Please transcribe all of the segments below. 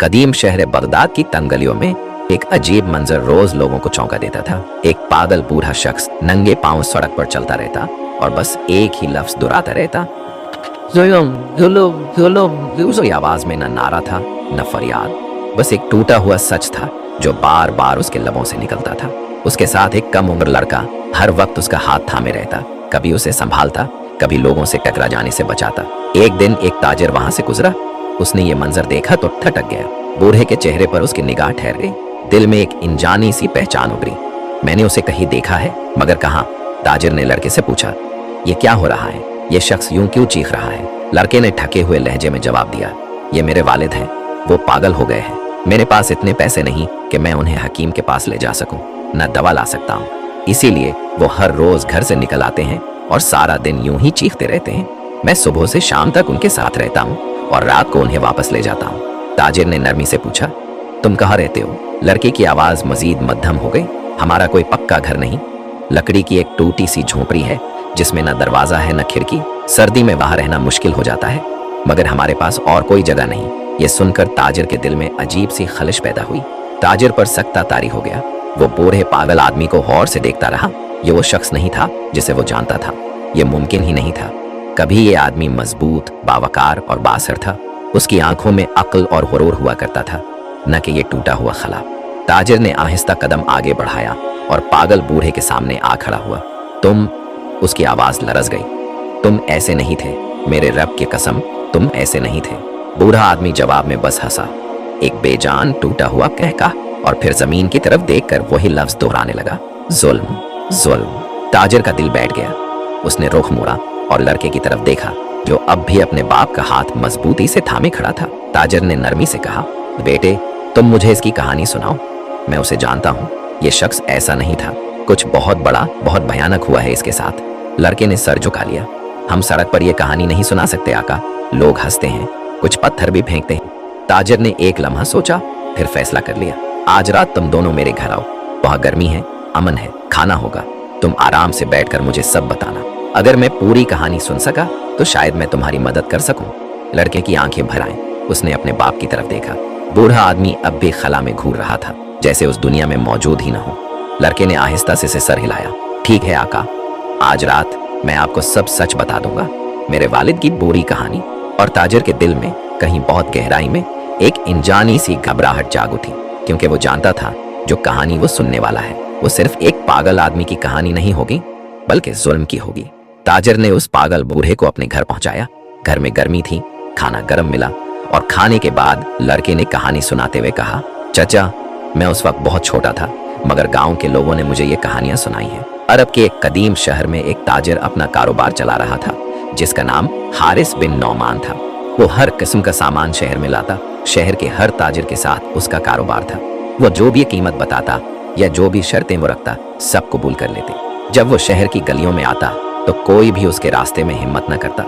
कदीम शहर बगदाद की तंग गलियों में एक अजीब मंजर रोज लोगों को चौंका देता था। एक पागल बूढ़ा शख्स नंगे पांव सड़क पर चलता रहता और बस एक ही लफ्ज दोहराता रहता, जुल्म जुल्म जुल्म। उस आवाज में न नारा था न फरियाद, बस एक टूटा हुआ सच था जो बार बार उसके लबों से निकलता था। उसके साथ एक कम उम्र लड़का हर वक्त उसका हाथ थामे रहता, कभी उसे संभालता, कभी लोगों से टकरा जाने से बचाता। एक दिन एक ताजिर वहां से गुजरा, उसने ये मंजर देखा तो ठटक गया। बूढ़े के चेहरे पर उसकी निगाह ठहर गई, दिल में एक अनजानी सी पहचान उभरी। मैंने उसे कहीं देखा है, मगर कहाँ? ताजिर ने लड़के से पूछा। ये क्या हो रहा है? ये शख्स यूं क्यों चीख रहा है? लड़के ने ठके हुए लहजे में जवाब दिया, ये मेरे वालिद हैं, वो पागल हो गए हैं। मेरे पास इतने पैसे नहीं कि मैं उन्हें हकीम के पास ले जा सकूं, न दवा ला सकता हूं। इसीलिए वो हर रोज घर से निकल आते हैं और सारा दिन यूं ही चीखते रहते हैं। मैं सुबह से शाम तक उनके साथ रहता हूं और रात को उन्हें वापस ले जाता हूं। ताजिर ने नरमी से पूछा, तुम कहाँ रहते हो? लड़के की आवाज मजीद मध्यम हो गई। हमारा कोई पक्का घर नहीं, लकड़ी की एक टूटी सी झोपड़ी है जिसमें न दरवाजा है न खिड़की। सर्दी में बाहर रहना मुश्किल हो जाता है, मगर हमारे पास और कोई जगह नहीं। ये सुनकर ताजिर के दिल में अजीब सी खलिश पैदा हुई। ताजिर पर सख्ता तारी हो गया। वो बूढ़े पागल आदमी को गौर से देखता रहा। ये वो शख्स नहीं था जिसे वो जानता था, ये मुमकिन ही नहीं था। कभी ये आदमी मजबूत, बावकार और बासर था। उसकी आंखों में अक्ल और गुरूर हुआ करता था, न कि ये टूटा हुआ खला। ताजिर ने आहिस्ता कदम आगे बढ़ाया और पागल बूढ़े के सामने आ खड़ा हुआ। तुम? उसकी आवाज लरज गई। तुम ऐसे नहीं थे, मेरे रब की कसम, तुम ऐसे नहीं थे। बूढ़ा आदमी जवाब में बस हंसा, एक बेजान टूटा हुआ कहका, और फिर जमीन की तरफ देखकर वही लफ्ज दोहराने लगा, जुल्म जुल्म। ताजिर का दिल बैठ गया। उसने रुख मोड़ा और लड़के की तरफ देखा जो अब भी अपने बाप का हाथ मजबूती से थामे खड़ा था। ताजिर ने नरमी से कहा, बेटे तुम मुझे इसकी कहानी सुनाओ। मैं उसे जानता हूँ, ये शख्स ऐसा नहीं था। कुछ बहुत बड़ा, बहुत भयानक हुआ है इसके साथ। लड़के ने सर झुका लिया। हम सड़क पर यह कहानी नहीं सुना सकते आका, लोग हंसते हैं, कुछ पत्थर भी फेंकते हैं। ताजिर ने एक लम्हा सोचा, फिर फैसला कर लिया, आज रात तुम दोनों मेरे घर आओ। वहाँ गर्मी है, अमन है, खाना होगा। तुम आराम से बैठकर मुझे सब बताना। अगर मैं पूरी कहानी सुन सका तो शायद मैं तुम्हारी मदद कर सकूं। लड़के की आंखें भर आईं। उसने अपने बाप की तरफ देखा। बूढ़ा आदमी अब भी खला में घूर रहा था, जैसे उस दुनिया में मौजूद ही न हो। लड़के ने आहिस्ता से सिर हिलाया। ठीक है आका, आज रात मैं आपको सब सच बता दूंगा, मेरे वालिद की बुरी कहानी। और ताजिर के दिल में कहीं बहुत गहराई में एक अनजानी सी घबराहट जाग उठी, क्योंकि वो जानता था जो कहानी वो सुनने वाला है वो सिर्फ एक पागल आदमी की कहानी नहीं होगी, बल्कि जुल्म की होगी। ताजिर ने उस पागल बूढ़े को अपने घर पहुंचाया। घर में गर्मी थी, खाना गर्म मिला, और खाने के बाद लड़के ने कहानी सुनाते हुए कहा, चचा मैं उस वक्त बहुत छोटा था, मगर गांव के लोगों ने मुझे ये कहानियां सुनाई हैं। अरब के एक कदीम शहर में एक ताजिर अपना कारोबार चला रहा था, जिसका नाम हारिस बिन नौमान था। वो हर किस्म का सामान शहर में लाता। शहर के हर ताजिर के साथ उसका कारोबार था। वो जो भी कीमत बताता या जो भी शर्तें वो रखता, सब कबूल कर लेते। जब वो शहर की गलियों में आता तो कोई भी उसके रास्ते में हिम्मत न करता,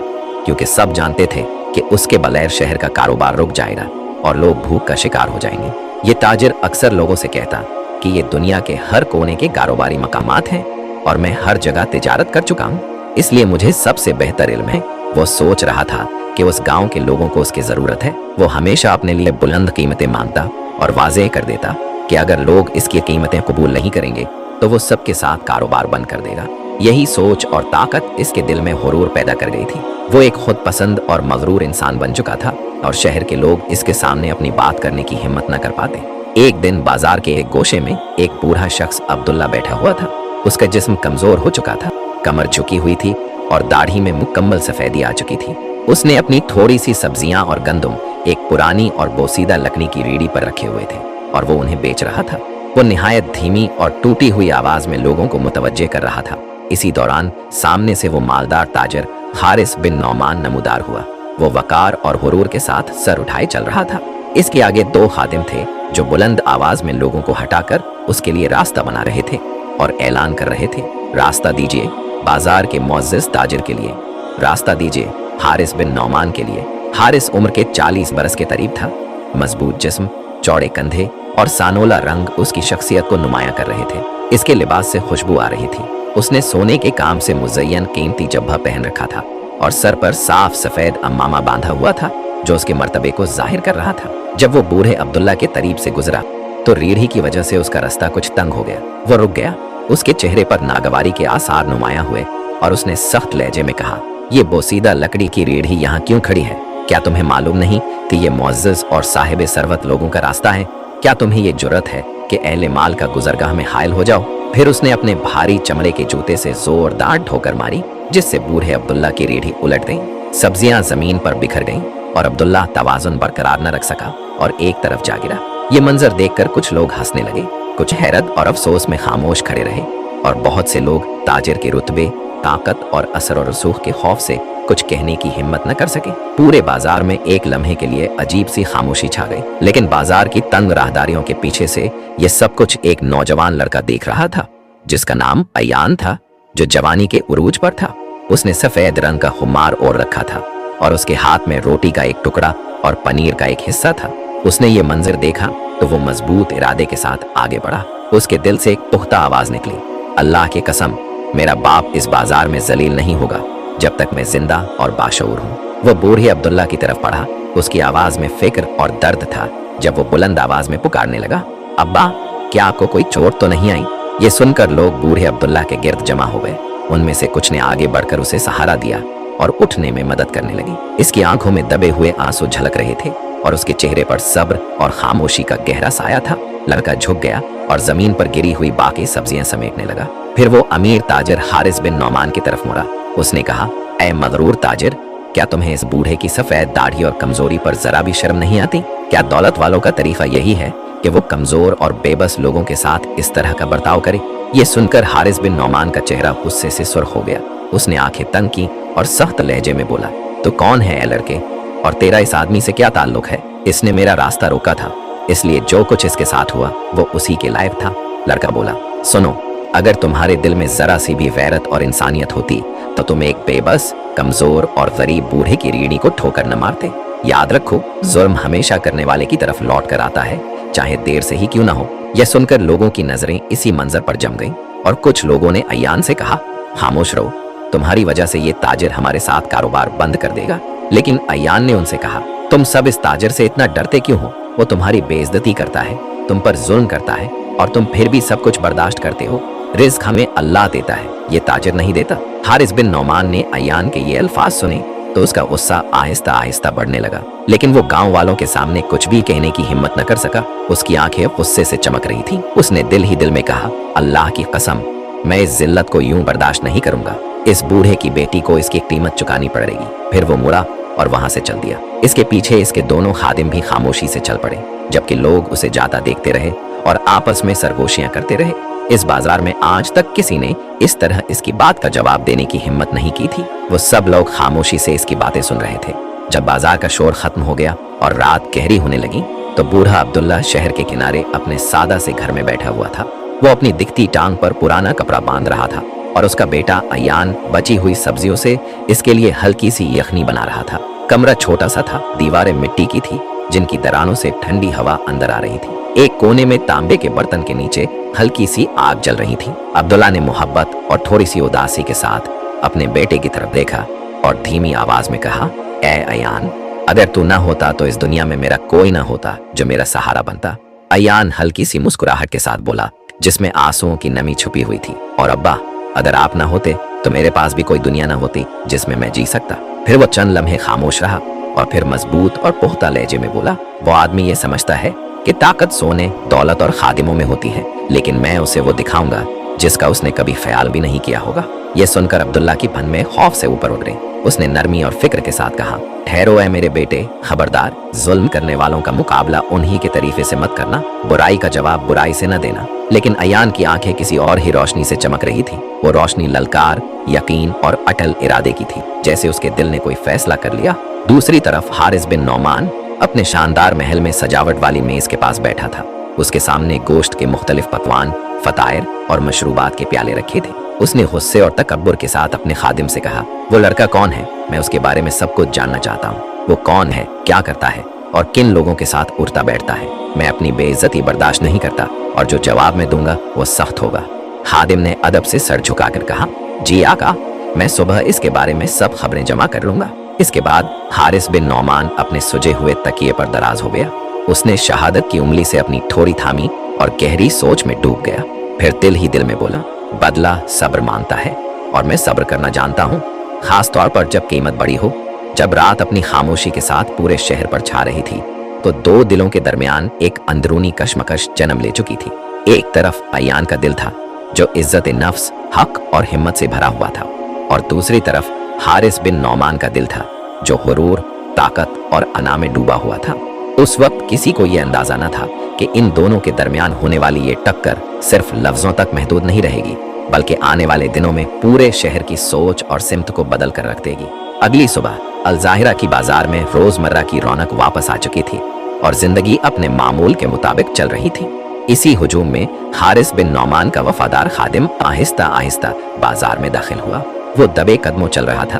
क्योंकि सब जानते थे कि उसके बगैर शहर का कारोबार रुक जाएगा और लोग भूख का शिकार हो जाएंगे। ये ताजिर अक्सर लोगों से कहता कि ये दुनिया के हर कोने के कारोबारी मकामात हैं और मैं हर जगह तिजारत कर चुका हूँ, इसलिए मुझे सबसे बेहतर इल्म है। वो सोच रहा था कि उस गांव के लोगों को उसकी जरूरत है। वो हमेशा अपने लिए बुलंद कीमतें मांगता और वाज़ेह कर देता कि अगर लोग इसकी कीमतें कबूल नहीं करेंगे तो वो सबके साथ कारोबार बंद कर देगा। यही सोच और ताकत इसके दिल में हुरूर पैदा कर गई थी। वो एक खुद पसंद और मगरूर इंसान बन चुका था और शहर के लोग इसके सामने अपनी बात करने की हिम्मत न कर पाते। एक दिन बाजार के एक गोशे में एक बूढ़ा शख्स अब्दुल्ला बैठा हुआ था। उसका जिस्म कमजोर हो चुका था, कमर झुकी हुई थी और दाढ़ी में मुकम्मल सफेदी आ चुकी थी। उसने अपनी थोड़ी सी सब्जियां और गंदुम एक पुरानी और बोसीदा लकड़ी की रेडी पर रखे हुए थे और वो उन्हें बेच रहा था। वो निहायत धीमी और टूटी हुई आवाज में लोगों को मुतवज्जे कर रहा था। इसी दौरान सामने से वो मालदार ताजिर हारिस बिन नौमान नमूदार हुआ। वो वकार और हुरूर के साथ सर उठाए चल रहा था। इसके आगे दो खादिम थे जो बुलंद आवाज में लोगों को हटाकर उसके लिए रास्ता बना रहे थे और ऐलान कर रहे थे, रास्ता दीजिए बाजार के मुअज्जिज ताजिर के लिए, रास्ता दीजिए हारिस बिन नौमान के लिए। हारिस उम्र के 40 बरस के करीब था। मजबूत जिस्म, चौड़े कंधे और सानोला रंग उसकी शख्सियत को नुमाया कर रहे थे। इसके लिबास से खुशबू आ रही थी। उसने सोने के काम से मुज़य्यन कीमती जब्बा पहन रखा था और सर पर साफ सफेद अम्मामा बांधा हुआ था। जो उसके मर्तबे को जाहिर कर रहा था। जब वो बूढ़े अब्दुल्ला के करीब से गुजरा तो रीढ़ी की वजह से उसका रास्ता कुछ तंग हो गया। वो रुक गया, उसके चेहरे पर नागवारी के आसार नुमाया हुए, और उसने सख्त लहजे में कहा, ये बोसीदा लकड़ी की रीढ़ी यहाँ क्यों खड़ी है? क्या तुम्हें मालूम नहीं कि ये मुअज़्ज़ज़ और साहिब सरवत लोगों का रास्ता है? क्या तुम्हें ये जुर्रत है कि अहले माल का गुजरगाह में हायल हो जाओ? फिर उसने अपने भारी चमड़े के जूते से जोरदार ठोकर मारी, जिससे बूढ़े अब्दुल्ला की रीढ़ी उलट गई। सब्जियां जमीन पर बिखर गईं और अब्दुल्ला तवाज़ुन बरकरार न रख सका और एक तरफ जा गिरा। ये मंजर देखकर कुछ लोग हंसने लगे, कुछ हैरत और अफसोस में खामोश खड़े रहे, और बहुत से लोग ताजिर के रुतबे, ताकत और असर और रसूख के खौफ से कुछ कहने की हिम्मत न कर सके। पूरे बाजार में एक लम्हे के लिए अजीब सी खामोशी छा गई, लेकिन बाजार की तंग राहदारियों के पीछे से ये सब कुछ एक नौजवान लड़का देख रहा था, जिसका नाम अयान था, जो जवानी के उरूज पर था। उसने सफेद रंग का खुमार ओढ़ रखा था और उसके हाथ में रोटी का एक टुकड़ा और पनीर का एक हिस्सा था। उसने ये मंजर देखा तो वो मजबूत इरादे के साथ आगे बढ़ा। उसके दिल से एक पुख्ता आवाज निकली, अल्लाह की कसम, मेरा बाप इस बाजार में जलील नहीं होगा जब तक मैं जिंदा और बाशऊर हूँ। वो बूढ़े अब्दुल्ला की तरफ बढ़ा। उसकी आवाज में फिक्र और दर्द था। जब वो बुलंद आवाज में पुकारने लगा, अब्बा, क्या आपको कोई चोट तो नहीं आई? ये सुनकर लोग बूढ़े अब्दुल्ला के गिर्द जमा हो गए। उनमें से कुछ ने आगे बढ़कर उसे सहारा दिया और उठने में मदद करने लगी। इसकी आंखों में दबे हुए आंसू झलक रहे थे और उसके चेहरे पर सब्र और खामोशी का गहरा साया था। लड़का झुक गया और जमीन पर गिरी हुई बाकी सब्जियां समेटने लगा। फिर वो अमीर ताजिर हारिस बिन नौमान की तरफ मुड़ा। उसने कहा, ऐ मगरूर ताजिर, क्या तुम्हें इस बूढ़े की सफेद दाढ़ी और कमजोरी पर जरा भी शर्म नहीं आती? क्या दौलत वालों का तरीका यही है कि वो कमजोर और बेबस लोगों के साथ इस तरह का बर्ताव करे? ये सुनकर हारिस बिन नौमान का चेहरा गुस्से से सुर्ख हो गया। उसने आंखें तंग की और सख्त लहजे में बोला, तो कौन है ए लड़के, और तेरा इस आदमी से क्या ताल्लुक है? इसने मेरा रास्ता रोका था, इसलिए जो कुछ इसके साथ हुआ वो उसी के लायक था। लड़का बोला, सुनो, अगर तुम्हारे दिल में जरा सी भी गैरत और इंसानियत होती तो तुम एक बेबस, कमजोर और गरीब बूढ़े की रीढ़ी को ठोकर न मारते। याद रखो, जुर्म हमेशा करने वाले की तरफ लौट कर आता है, चाहे देर से ही क्यों ना हो। यह सुनकर लोगों की नजरें इसी मंजर पर जम गईं और कुछ लोगों ने अयान से कहा, खामोश रहो, तुम्हारी वजह से ये ताजिर हमारे साथ कारोबार बंद कर देगा। लेकिन अयान ने उनसे कहा, तुम सब इस ताजिर से इतना डरते क्यों हो? वो तुम्हारी बेइज्जती करता है, तुम पर जुल्म करता है, और तुम फिर भी सब कुछ बर्दाश्त करते हो। रिज़्क हमें अल्लाह देता है, ये ताजिर नहीं देता। हारिस बिन नौमान ने अयान के ये अल्फाज सुने तो उसका गुस्सा आहिस्ता आहिस्ता बढ़ने लगा, लेकिन वो गांव वालों के सामने कुछ भी कहने की हिम्मत न कर सका। उसकी आंखें गुस्से से चमक रही थी। उसने दिल ही दिल में कहा, अल्लाह की कसम, मैं इस जिल्लत को यूं बर्दाश्त नहीं करूंगा। इस बूढ़े की बेटी को इसकी कीमत चुकानी पड़ेगी। फिर वो मुड़ा और वहां से चल दिया। इसके पीछे इसके दोनों खादिम भी खामोशी से चल पड़े, जबकि लोग उसे जाता देखते रहे और आपस में सरगोशियां करते रहे। इस बाजार में आज तक किसी ने इस तरह इसकी बात का जवाब देने की हिम्मत नहीं की थी। वो सब लोग खामोशी से इसकी बातें सुन रहे थे। जब बाजार का शोर खत्म हो गया और रात गहरी होने लगी तो बूढ़ा अब्दुल्ला शहर के किनारे अपने सादा से घर में बैठा हुआ था। वो अपनी दिखती टांग पर पुराना कपड़ा बांध रहा था और उसका बेटा अयान बची हुई सब्जियों से इसके लिए हल्की सी यखनी बना रहा था। कमरा छोटा सा था, दीवारें मिट्टी की थी जिनकी दरारों से ठंडी हवा अंदर आ रही थी। एक कोने में तांबे के बर्तन के नीचे हल्की सी आग जल रही थी। अब्दुल्ला ने मोहब्बत और थोड़ी सी उदासी के साथ अपने बेटे की तरफ देखा और धीमी आवाज में कहा, ऐ अयान, अगर तू ना होता तो इस दुनिया में मेरा कोई ना होता जो मेरा सहारा बनता। अयान हल्की सी मुस्कुराहट के साथ बोला, जिसमें आंसुओं की नमी छुपी हुई थी, और अब्बा, अगर आप ना होते तो मेरे पास भी कोई दुनिया ना होती जिसमें मैं जी सकता। फिर वो चंद लम्हे खामोश रहा और फिर मजबूत और पुख्ता लहजे में बोला, वो आदमी ये समझता है कि ताकत सोने, दौलत और खादिमों में होती है, लेकिन मैं उसे वो दिखाऊंगा जिसका उसने कभी ख्याल भी नहीं किया होगा। यह सुनकर अब्दुल्ला की फन में खौफ से ऊपर उठ गई। उसने नरमी और फिक्र के साथ कहा, ठहरो है मेरे बेटे, खबरदार, जुल्म करने वालों का मुकाबला उन्हीं के तरीके से मत करना, बुराई का जवाब बुराई से न देना। लेकिन अयान की आंखें किसी और ही रोशनी से चमक रही थी। वो रोशनी ललकार, यकीन और अटल इरादे की थी, जैसे उसके दिल ने कोई फैसला कर लिया। दूसरी तरफ हारिस बिन नौमान अपने शानदार महल में सजावट वाली मेज के पास बैठा था। उसके सामने गोश्त के मुख्तलिफ पकवान, फतायर और मशरूबात के प्याले रखे थे। उसने गुस्से और तकब्बुर के साथ अपने खादिम से कहा, वो लड़का कौन है? मैं उसके बारे में सब कुछ जानना चाहता हूँ। वो कौन है, क्या करता है और किन लोगों के साथ उठता बैठता है? मैं अपनी बेइज्जती बर्दाश्त नहीं करता और जो जवाब मैं दूंगा वो सख्त होगा। खादिम ने अदब से सर झुकाकर कहा, जी आका, मैं सुबह इसके बारे में सब खबरें जमा कर लूंगा। इसके बाद हारिस बिन नौमान अपने सुजे हुए तकिए पर दराज हो गया। उसने शहादत की उंगली से अपनी ठोरी थामी और गहरी सोच में डूब गया। फिर दिल ही दिल में बोला, बदला सब्र मांगता है और मैं सब्र करना जानता हूँ, खास तौर पर जब कीमत बड़ी हो। जब रात अपनी खामोशी के साथ पूरे शहर पर छा रही थी तो दो दिलों के दरमियान एक अंदरूनी कशमकश जन्म ले चुकी थी। एक तरफ अयान का दिल था जो इज्जत नफ्स, हक और हिम्मत से भरा हुआ था, और दूसरी तरफ हारिस बिन नौमान का दिल था जो हुरूर, ताकत और अना में डूबा हुआ था। उस वक्त किसी को यह अंदाजा न था कि इन दोनों के दरमियान होने वाली ये टक्कर सिर्फ लफ्जों तक महदूद नहीं रहेगी, बल्कि आने वाले दिनों में पूरे शहर की सोच और सिमत को बदल कर रख देगी। अगली सुबह अल-ज़ाहिरा की बाजार में रोजमर्रा की रौनक वापस आ चुकी थी और जिंदगी अपने मामूल के मुताबिक चल रही थी। इसी हुजूम में हारिस बिन नौमान का वफादार खादिम आहिस्ता आहिस्ता बाजार में दाखिल हुआ। वो दबे कदमों चल रहा था,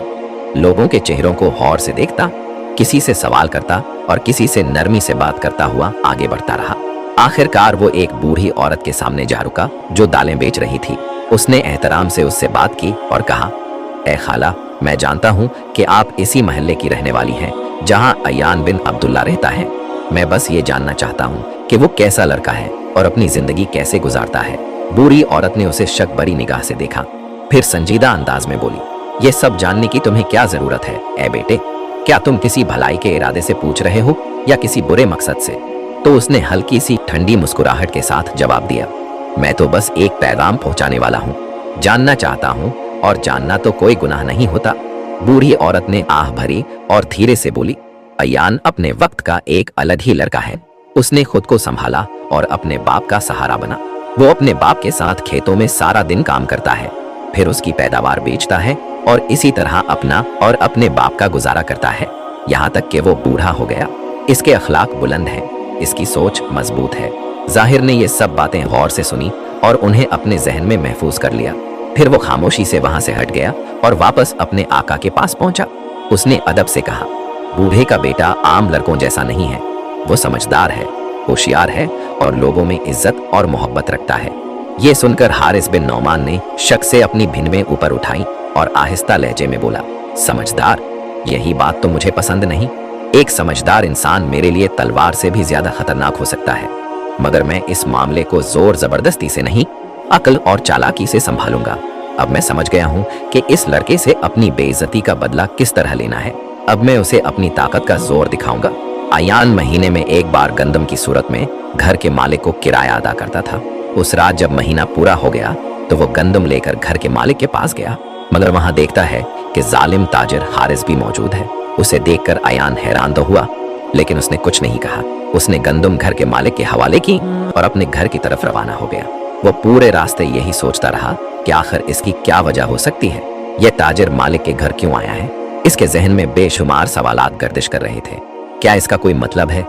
लोगों के चेहरों को गौर से देखता, किसी से सवाल करता और किसी से नरमी से बात करता हुआ आगे बढ़ता रहा। आखिरकार वो एक बूढ़ी औरत के सामने जा रुका जो दालें बेच रही थी। उसने एहतराम से उससे बात की और कहा, ए खाला, मैं जानता हूँ कि आप इसी महल्ले की रहने वाली हैं जहाँ अयान बिन अब्दुल्ला रहता है। मैं बस ये जानना चाहता हूँ कि वो कैसा लड़का है और अपनी जिंदगी कैसे गुजारता है। बूढ़ी औरत ने उसे शक भरी निगाह से देखा, फिर संजीदा अंदाज में बोली, ये सब जानने की तुम्हें क्या जरूरत है ए बेटे? क्या तुम किसी भलाई के इरादे से पूछ रहे हो या किसी बुरे मकसद से? तो उसने हल्की सी ठंडी मुस्कुराहट के साथ जवाब दिया, मैं तो बस एक पैगाम पहुंचाने वाला हूँ, जानना चाहता हूँ और जानना तो कोई गुनाह नहीं होता। बूढ़ी औरत ने आह भरी और धीरे से बोली, अयान अपने वक्त का एक अलग ही लड़का है। उसने खुद को संभाला और अपने बाप का सहारा बना। वो अपने बाप के साथ खेतों में सारा दिन काम करता है, फिर उसकी पैदावार बेचता है और इसी तरह अपना और अपने बाप का गुजारा करता है, यहाँ तक कि वो बूढ़ा हो गया। इसके अखलाक बुलंद हैं, इसकी सोच मजबूत है। जाहिर ने ये सब बातें गौर से सुनी और उन्हें अपने जहन में महफूज कर लिया। फिर वो खामोशी से वहां से हट गया और वापस अपने आका के पास पहुंचा। उसने अदब से कहा, बूढ़े का बेटा आम लड़कों जैसा नहीं है, वो समझदार है, होशियार है और लोगों में इज्जत और मोहब्बत रखता है। ये सुनकर हारिस बिन नौमान ने शक से अपनी भिन्नें ऊपर उठाई और आहिस्ता लहजे में बोला, समझदार? यही बात तो मुझे पसंद नहीं। एक समझदार इंसान मेरे लिए तलवार से भी ज्यादा खतरनाक हो सकता है, मगर मैं इस मामले को जोर जबरदस्ती से नहीं, अक्ल और चालाकी से संभालूंगा। अब मैं समझ गया हूँ कि इस लड़के से अपनी बेइज्जती का बदला किस तरह लेना है। अब मैं उसे अपनी ताकत का जोर दिखाऊंगा। अयान महीने में एक बार गंदम की सूरत में घर के मालिक को किराया अदा करता था। उस रात जब महीना पूरा हो गया तो वो गंदम लेकर घर के मालिक के पास गया, मगर वहां देखता है कि जालिम ताजिर हारिस भी मौजूद है। उसे देखकर अयान हैरान तो हुआ, लेकिन उसने कुछ नहीं कहा। उसने गंदम घर के मालिक के हवाले की और अपने घर की तरफ रवाना हो गया। वो पूरे रास्ते यही सोचता रहा कि आखिर इसकी क्या वजह हो सकती है, यह ताजिर मालिक के घर क्यों आया है। इसके जहन में बेशुमार सवालात गर्दिश कर रहे थे। क्या इसका कोई मतलब है?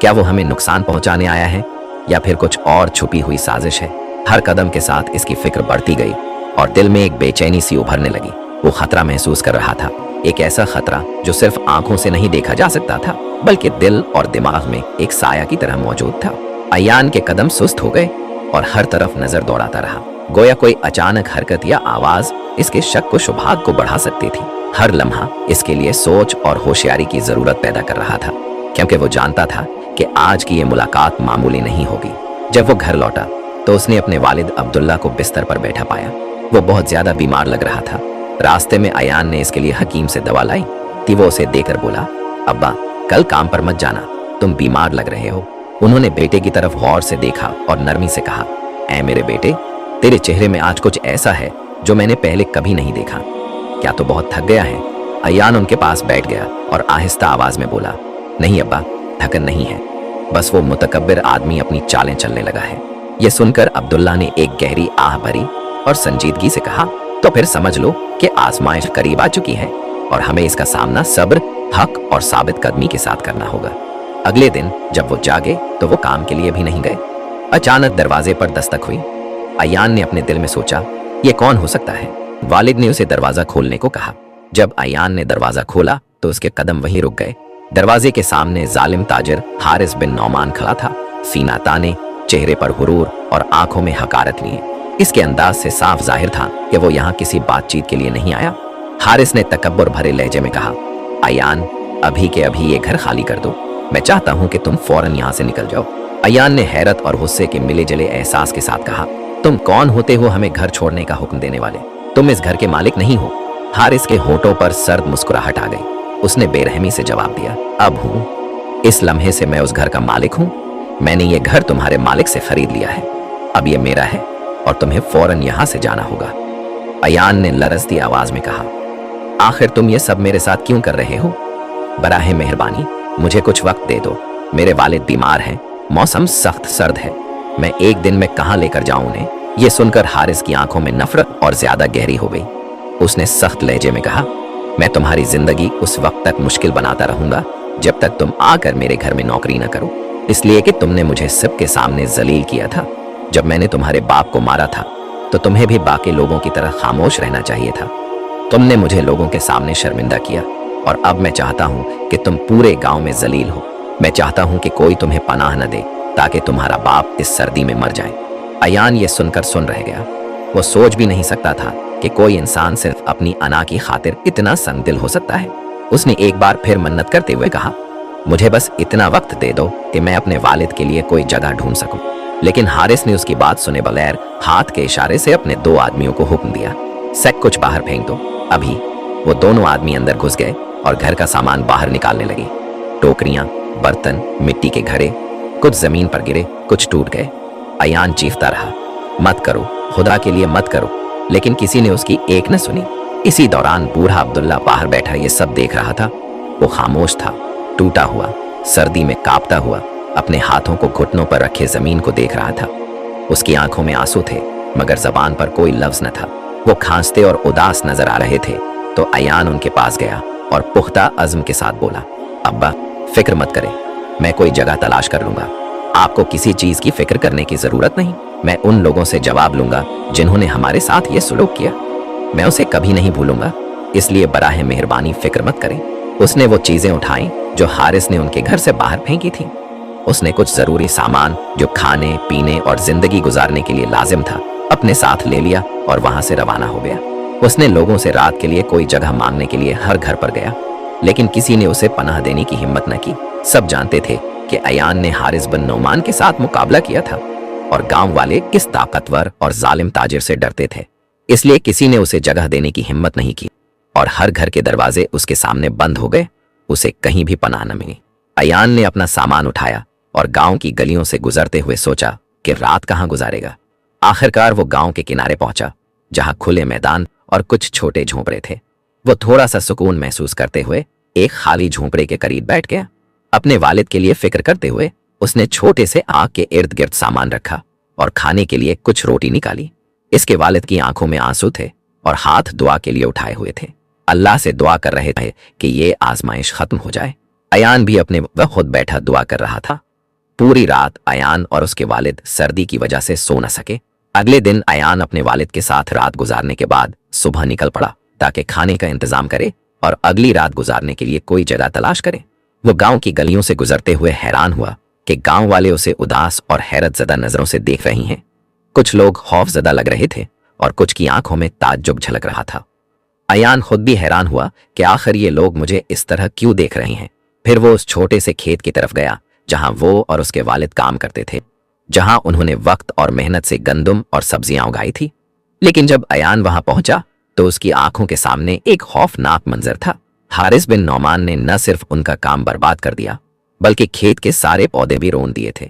क्या वो हमें नुकसान पहुंचाने आया है या फिर कुछ और छुपी हुई साजिश है? हर कदम के साथ इसकी फिक्र बढ़ती गई और दिल में एक बेचैनी सी उभरने लगी। वो खतरा महसूस कर रहा था, एक ऐसा खतरा जो सिर्फ आंखों से नहीं देखा जा सकता था, बल्कि दिल और दिमाग में एक साया की तरह मौजूद था। अयान के कदम सुस्त हो गए और हर तरफ नजर दौड़ाता रहा, गोया कोई अचानक हरकत या आवाज इसके शक को शुभाग को बढ़ा सकती थी। हर लम्हा इसके लिए सोच और होशियारी की जरूरत पैदा कर रहा था, क्योंकि वो जानता था कि आज की ये मुलाकात मामूली नहीं होगी। जब वो घर लौटा तो उसने अपने वालिद अब्दुल्ला को बिस्तर पर बैठा पाया। वो बहुत ज्यादा बीमार लग रहा था। रास्ते में अयान ने इसके लिए हकीम से दवा लाई थी। वो उसे देकर बोला, अब्बा, कल काम पर मत जाना, तुम बीमार लग रहे हो। उन्होंने बेटे की तरफ गौर से देखा और नरमी से कहा, ऐ मेरे बेटे, तेरे चेहरे में आज कुछ ऐसा है जो मैंने पहले कभी नहीं देखा। क्या तो बहुत थक गया है? अयान उनके पास बैठ गया और आहिस्ता आवाज में बोला, नहीं अब्बा, थकन नहीं है, बस वो मुतकब्बिर आदमी अपनी चालें चलने लगा है। यह सुनकर अब्दुल्ला ने एक गहरी आह भरी और संजीदगी से कहा, तो फिर समझ लो कि आजमाइश करीब आ चुकी है और हमें इसका सामना सब्र, हक और साबित कदमी के साथ करना होगा। अगले दिन जब वो जागे तो वो काम के लिए भी नहीं गए। अचानक दरवाजे पर दस्तक हुई। अयान ने अपने दिल में सोचा, ये कौन हो सकता है? वालिद ने उसे दरवाजा खोलने को कहा। जब अयान ने दरवाजा खोला तो उसके कदम वहीं रुक गए। दरवाजे के सामने जालिम ताजिर हारिस बिन नौमान खड़ा था, सीना ताने, चेहरे पर हुरूर और आंखों में हकारत लिए। इसके अंदाज से साफ जाहिर था कि वो यहाँ किसी बातचीत के लिए नहीं आया। हारिस ने तकब्बुर भरे लहजे में कहा, अयान, अभी के अभी ये घर खाली कर दो, मैं चाहता हूं कि तुम फौरन यहां से निकल जाओ। अयान ने हैरत और गुस्से के मिले जले एहसास के साथ कहा, तुम कौन होते हो हमें घर छोड़ने का हुक्म देने वाले? तुम इस घर के मालिक नहीं हो। हारिस के होठों पर सर्द मुस्कुराहट आ गई। उसने बेरहमी से जवाब दिया, अब हूं। इस लम्हे से मैं उस घर का मालिक हूं। मैंने ये घर तुम्हारे मालिक से खरीद लिया है। अब ये मेरा है और तुम्हें फौरन यहां से जाना होगा। अयान ने लरजती आवाज में कहा, आखिर तुम ये सब मेरे साथ क्यों कर रहे हो? बराहे मेहरबानी मुझे कुछ वक्त दे दो। मेरे वालिद बीमार हैं, मौसम सख्त सर्द है, मैं एक दिन में कहां लेकर जाऊं उन्हें? ये सुनकर हारिस की आंखों में नफरत और ज्यादा गहरी हो गई। उसने सख्त लहजे में कहा, मैं तुम्हारी जिंदगी उस वक्त तक मुश्किल बनाता रहूंगा जब तक तुम आकर मेरे घर में नौकरी न करो, इसलिए कि तुमने मुझे सबके सामने जलील किया था। जब मैंने तुम्हारे बाप को मारा था तो तुम्हें भी बाकी लोगों की तरह खामोश रहना चाहिए था। तुमने मुझे लोगों के सामने शर्मिंदा किया और अब मैं चाहता हूं कि तुम पूरे गांव में जलील हो। मैं चाहता हूं कि कोई तुम्हें पनाह न दे ताकि तुम्हारा बाप इस सर्दी में मर जाए। अयान ये सुनकर सुन रह गया। वो सोच भी नहीं सकता था कि कोई इंसान सिर्फ अपनी अना की खातिर इतना संगदिल हो सकता है। उसने एक बार फिर मन्नत करते हुए कहा, मुझे बस इतना वक्त दे दो कि मैं अपने वालिद के लिए कोई जगह ढूंढ सकूं। लेकिन हारिस ने उसकी बात सुने बगैर हाथ के इशारे से अपने 2 आदमियों को हुक्म दिया, सब कुछ बाहर फेंक दो। अभी वो दोनों आदमी अंदर घुस गए और घर का सामान बाहर निकालने लगे। टोकरियां, बर्तन, मिट्टी के घड़े, कुछ जमीन पर गिरे, कुछ टूट गए। अयान चीखता रहा, मत करो, खुदा के लिए मत करो, लेकिन किसी ने उसकी एक न सुनी। इसी दौरान बूढ़ा अब्दुल्ला बाहर बैठा ये सब देख रहा था। वो खामोश था, टूटा हुआ, सर्दी में कांपता हुआ, अपने हाथों को घुटनों पर रखे जमीन को देख रहा था। उसकी आंखों में आंसू थे मगर जबान पर कोई लफ्ज न था। वो खांसते और उदास नजर आ रहे थे तो अयान उनके पास गया और पुख्ता अज़्म के साथ बोला, अब्बा फिक्र मत करें, मैं कोई जगह तलाश कर लूंगा। आपको किसी चीज की फिक्र करने की जरूरत नहीं। मैं उन लोगों से जवाब लूंगा जिन्होंने हमारे साथ ये सुलूक किया। मैं उसे कभी नहीं भूलूंगा, इसलिए बराह मेहरबानी फिक्र मत करें। उसने वो चीजें उठाई जो हारिस ने उनके घर से बाहर फेंकी थी। उसने कुछ जरूरी सामान जो खाने पीने और जिंदगी गुजारने के लिए लाजिम था अपने साथ ले लिया और वहां से रवाना हो गया। उसने लोगों से रात के लिए कोई जगह मांगने के लिए हर घर पर गया, लेकिन किसी ने उसे पनाह देने की हिम्मत न की। सब जानते थे कि अयान ने हारिस बिन नौमान के साथ मुकाबला किया था और गांव वाले किस ताकतवर और जालिम ताजिर से डरते थे, इसलिए किसी ने उसे जगह देने की हिम्मत नहीं की और हर घर के दरवाजे उसके सामने बंद हो गए। उसे कहीं भी पनाह न मिली। अयान ने अपना सामान उठाया और गांव की गलियों से गुजरते हुए सोचा कि रात कहां गुजारेगा। आखिरकार वो गांव के किनारे पहुंचा जहां खुले मैदान और कुछ छोटे झोंपड़े थे। वो थोड़ा सा सुकून महसूस करते हुए एक खाली झोंपड़े के करीब बैठ गया। अपने वालिद के लिए फिक्र करते हुए उसने छोटे से आग के इर्द गिर्द सामान रखा और खाने के लिए कुछ रोटी निकाली। इसके वालिद की आंखों में आंसू थे और हाथ दुआ के लिए उठाए हुए थे। अल्लाह से दुआ कर रहे थे कि ये आजमाइश खत्म हो जाए। अयान भी अपने वह खुद बैठा दुआ कर रहा था। पूरी रात अयान और उसके वालिद सर्दी की वजह से सो न सके। अगले दिन अयान अपने वालिद के साथ रात गुजारने के बाद सुबह निकल पड़ा ताकि खाने का इंतजाम करे और अगली रात गुजारने के लिए कोई जगह तलाश करे। वो गांव की गलियों से गुजरते हुए हैरान हुआ कि गांव वाले उसे उदास और हैरत ज़दा नजरों से देख रही हैं। कुछ लोग खौफजदा लग रहे थे और कुछ की आंखों में ताज्जुब झलक रहा था। अयान खुद भी हैरान हुआ कि आखिर ये लोग मुझे इस तरह क्यों देख रहे हैं। फिर वो उस छोटे से खेत की तरफ गया जहां वो और उसके वालिद काम करते थे, जहां उन्होंने वक्त और मेहनत से गंदुम और सब्जियां उगाई थी। लेकिन जब अयान वहां पहुंचा तो उसकी आंखों के सामने एक खौफनाक मंजर था। हारिस बिन नौमान ने न सिर्फ उनका काम बर्बाद कर दिया बल्कि खेत के सारे पौधे भी रोन दिए थे।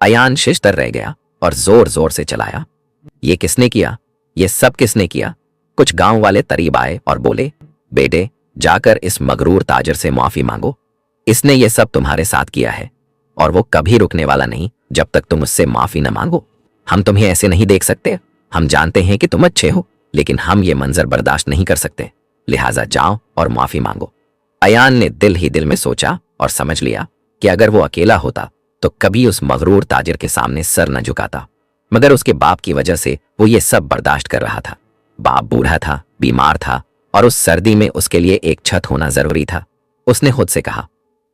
अयान शिश्तर रह गया और जोर जोर से चलाया, ये किसने किया? ये सब किसने किया? कुछ गांव वाले करीब आए और बोले, बेटे जाकर इस मगरूर ताजिर से माफी मांगो, इसने ये सब तुम्हारे साथ किया है और वो कभी रुकने वाला नहीं जब तक तुम उससे माफी न मांगो। हम तुम्हें ऐसे नहीं देख सकते। हम जानते हैं कि तुम अच्छे हो, लेकिन हम ये मंजर बर्दाश्त नहीं कर सकते, लिहाजा जाओ और माफी मांगो। अयान ने दिल ही दिल में सोचा और समझ लिया कि अगर वो अकेला होता तो कभी उस मगरूर ताजिर के सामने सर न झुकाता, मगर उसके बाप की वजह से वो ये सब बर्दाश्त कर रहा था। बाप बूढ़ा था, बीमार था और उस सर्दी में उसके लिए एक छत होना जरूरी था। उसने खुद से कहा,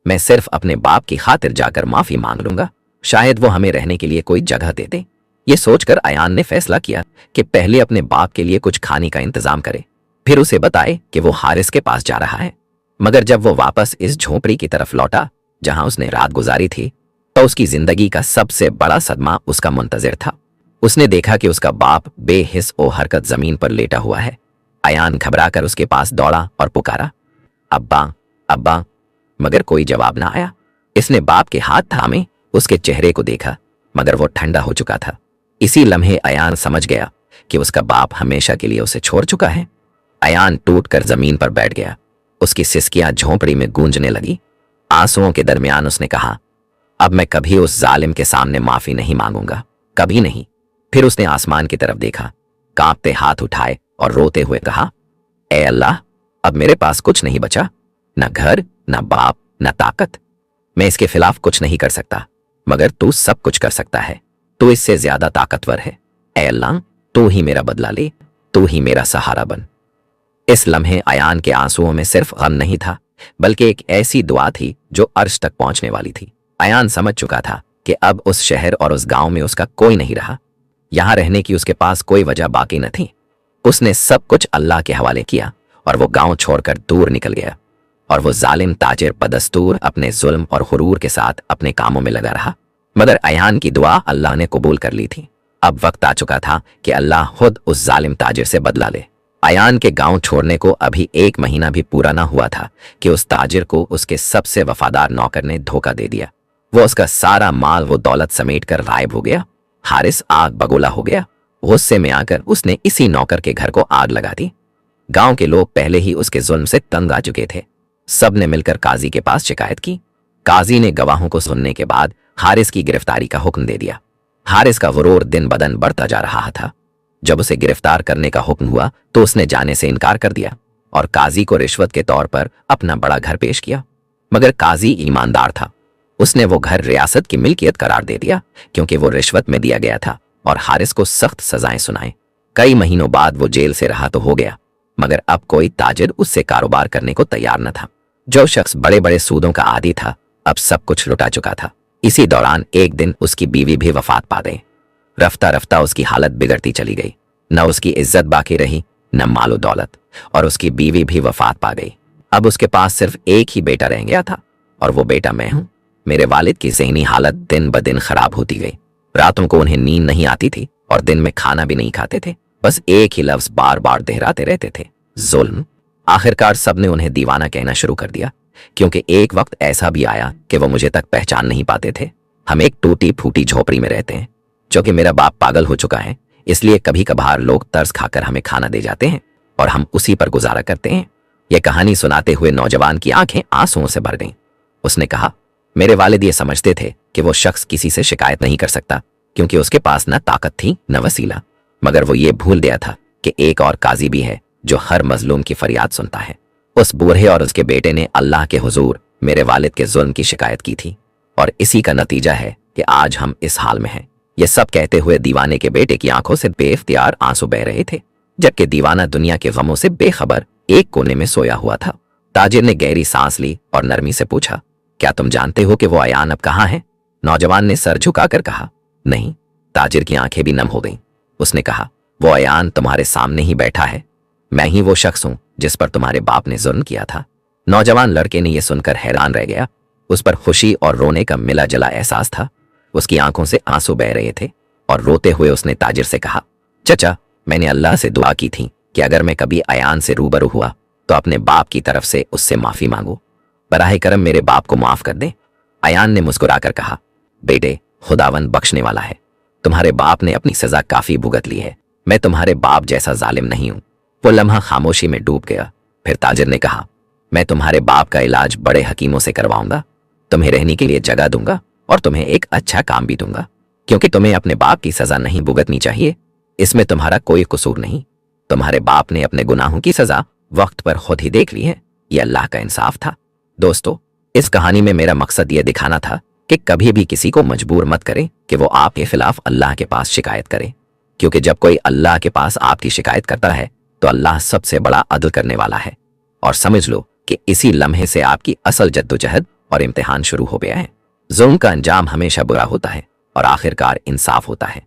मैं सिर्फ अपने बाप की खातिर जाकर माफी मांग लूंगा, शायद वो हमें रहने के लिए कोई जगह दे दे। ये सोचकर अयान ने फैसला किया कि पहले अपने बाप के लिए कुछ खाने का इंतजाम करे, फिर उसे बताए कि वो हारिस के पास जा रहा है। मगर जब वो वापस इस झोपड़ी की तरफ लौटा जहां उसने रात गुजारी थी, तो उसकी जिंदगी का सबसे बड़ा सदमा उसका मुंतजिर था। उसने देखा कि उसका बाप बेहिस ओ हरकत जमीन पर लेटा हुआ है। अयान घबराकर उसके पास दौड़ा और पुकारा, अब्बा, अब्बा, मगर कोई जवाब ना आया। इसने बाप के हाथ थामे उसके चेहरे को देखा, मगर वो ठंडा हो चुका था। इसी लम्हे अयान समझ गया कि उसका बाप हमेशा के लिए उसे छोड़ चुका है। अयान टूटकर जमीन पर बैठ गया। उसकी सिसकियां झोंपड़ी में गूंजने लगी। आंसुओं के दरमियान उसने कहा, अब मैं कभी उस जालिम के सामने माफी नहीं मांगूंगा, कभी नहीं। फिर उसने आसमान की तरफ देखा, कांपते हाथ उठाए और रोते हुए कहा, ए अल्लाह, अब मेरे पास कुछ नहीं बचा, न घर, न बाप, न ताकत। मैं इसके खिलाफ कुछ नहीं कर सकता, मगर तू सब कुछ कर सकता है। तू इससे ज्यादा ताकतवर है। ए अल्लाह, तू ही मेरा बदला ले, तू ही मेरा सहारा बन। इस लम्हे अयान के आंसुओं में सिर्फ गम नहीं था, बल्कि एक ऐसी दुआ थी जो अर्श तक पहुंचने वाली थी। अयान समझ चुका था कि अब उस शहर और उस गांव में उसका कोई नहीं रहा। यहां रहने की उसके पास कोई वजह बाकी न थी। उसने सब कुछ अल्लाह के हवाले किया और वो गांव छोड़कर दूर निकल गया। और वो जालिम ताजिर बदस्तूर अपने जुल्म और हुरूर के साथ अपने कामों में लगा रहा। मगर अयान की दुआ अल्लाह ने कबूल कर ली थी। अब वक्त आ चुका था कि अल्लाह खुद उस जालिम ताजिर से बदला ले। अयान के गांव छोड़ने को अभी 1 महीना भी पूरा ना हुआ था कि उस ताजिर को उसके सबसे वफादार नौकर ने धोखा दे दिया। वो उसका सारा माल वो दौलत समेट कर गायब हो गया। हारिस आग बगोला हो गया। गुस्से में आकर उसने इसी नौकर के घर को आग लगा दी। गांव के लोग पहले ही उसके जुल्म से तंग आ चुके थे। सब ने मिलकर काजी के पास शिकायत की। काजी ने गवाहों को सुनने के बाद हारिस की गिरफ्तारी का हुक्म दे दिया। हारिस का गुरूर दिन बदन बढ़ता जा रहा था। जब उसे गिरफ्तार करने का हुक्म हुआ तो उसने जाने से इनकार कर दिया और काजी को रिश्वत के तौर पर अपना बड़ा घर पेश किया। मगर काजी ईमानदार था। उसने वो घर रियासत की मिल्कियत करार दे दिया क्योंकि वो रिश्वत में दिया गया था और हारिस को सख्त सजाएं सुनाए। कई महीनों बाद वो जेल से रहा तो हो गया, मगर अब कोई ताजिर उससे कारोबार करने को तैयार न था। जो शख्स बड़े बड़े सूदों का आदी था, अब सब कुछ लुटा चुका था। इसी दौरान एक दिन उसकी बीवी भी वफात पा गई। रफ्ता रफ्ता उसकी हालत बिगड़ती चली गई। न उसकी इज्जत बाकी रही, न मालो दौलत, और उसकी बीवी भी वफात पा गई। अब उसके पास सिर्फ एक ही बेटा रह गया था और वो बेटा मैं हूं। मेरे वालिद की ज़हनी हालत दिन ब दिन खराब होती गई। रातों को उन्हें नींद नहीं आती थी और दिन में खाना भी नहीं खाते थे। बस एक ही लफ्ज बार बार दोहराते रहते थे, जुल्म। आखिरकार सबने उन्हें दीवाना कहना शुरू कर दिया, क्योंकि एक वक्त ऐसा भी आया कि वो मुझे तक पहचान नहीं पाते थे। हम एक टूटी फूटी झोपड़ी में रहते हैं। क्योंकि मेरा बाप पागल हो चुका है, इसलिए कभी कभार लोग तरस खाकर हमें खाना दे जाते हैं और हम उसी पर गुजारा करते हैं। यह कहानी सुनाते हुए नौजवान की आंखें आंसुओं से भर गईं। उसने कहा, मेरे वालिद ये समझते थे कि वो शख्स किसी से शिकायत नहीं कर सकता क्योंकि उसके पास न ताकत थी न वसीला। मगर वो ये भूल गया था कि एक और काजी भी है जो हर मजलूम की फरियाद सुनता है। उस बूढ़े और उसके बेटे ने अल्लाह के हुजूर मेरे वालिद के जुल्म की शिकायत की थी और इसी का नतीजा है कि आज हम इस हाल में हैं। ये सब कहते हुए दीवाने के बेटे की आंखों से बेइख्तियार आंसू बह रहे थे, जबकि दीवाना दुनिया के गमों से बेखबर एक कोने में सोया हुआ था। ताजिर ने गहरी सांस ली और नरमी से पूछा, क्या तुम जानते हो कि वो अयान अब कहाँ है? नौजवान ने सर झुकाकर कहा, नहीं। ताजिर की आंखें भी नम हो गईं। उसने कहा, वो अयान तुम्हारे सामने ही बैठा है। मैं ही वो शख्स हूं जिस पर तुम्हारे बाप ने जुल्म किया था। नौजवान लड़के ने यह सुनकर हैरान रह गया। उस पर खुशी और रोने का मिला जला एहसास था। उसकी आंखों से आंसू बह रहे थे और रोते हुए उसने ताजिर से कहा, चचा, मैंने अल्लाह से दुआ की थी कि अगर मैं कभी अयान से रूबरू हुआ तो अपने बाप की तरफ से उससे माफी मांगू। बराह करम मेरे बाप को माफ कर दे। अयान ने मुस्कुराकर कहा, बेटे, खुदावंद बख्शने वाला है। तुम्हारे बाप ने अपनी सजा काफी भुगत ली है। मैं तुम्हारे बाप जैसा जालिम नहीं हूं। वो लम्हा खामोशी में डूब गया। फिर ताजिर ने कहा, मैं तुम्हारे बाप का इलाज बड़े हकीमों से करवाऊंगा। तुम्हें रहने के लिए जगह दूंगा और तुम्हें एक अच्छा काम भी दूंगा, क्योंकि तुम्हें अपने बाप की सजा नहीं भुगतनी चाहिए। इसमें तुम्हारा कोई कसूर नहीं। तुम्हारे बाप ने अपने गुनाहों की सजा वक्त पर खुद ही देख ली है। यह अल्लाह का इंसाफ था। दोस्तों, इस कहानी में मेरा मकसद यह दिखाना था कि कभी भी किसी को मजबूर मत करें कि वो आपके खिलाफ अल्लाह के पास शिकायत करे, क्योंकि जब कोई अल्लाह के पास आपकी शिकायत करता है तो अल्लाह सबसे बड़ा अदल करने वाला है। और समझ लो कि इसी लम्हे से आपकी असल जद्दोजहद और इम्तिहान शुरू हो गया है। जुल्म का अंजाम हमेशा बुरा होता है और आखिरकार इंसाफ होता है।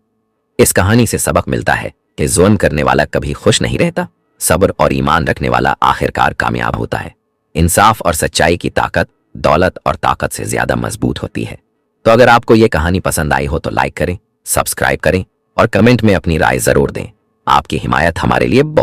इस कहानी से सबक मिलता है कि जुल्म करने वाला कभी खुश नहीं रहता। सब्र और ईमान रखने वाला आखिरकार कामयाब होता है। इंसाफ और सच्चाई की ताकत दौलत और ताकत से ज्यादा मजबूत होती है। तो अगर आपको ये कहानी पसंद आई हो तो लाइक करें, सब्सक्राइब करें और कमेंट में अपनी राय जरूर दें। आपकी हिमायत हमारे लिए बहुत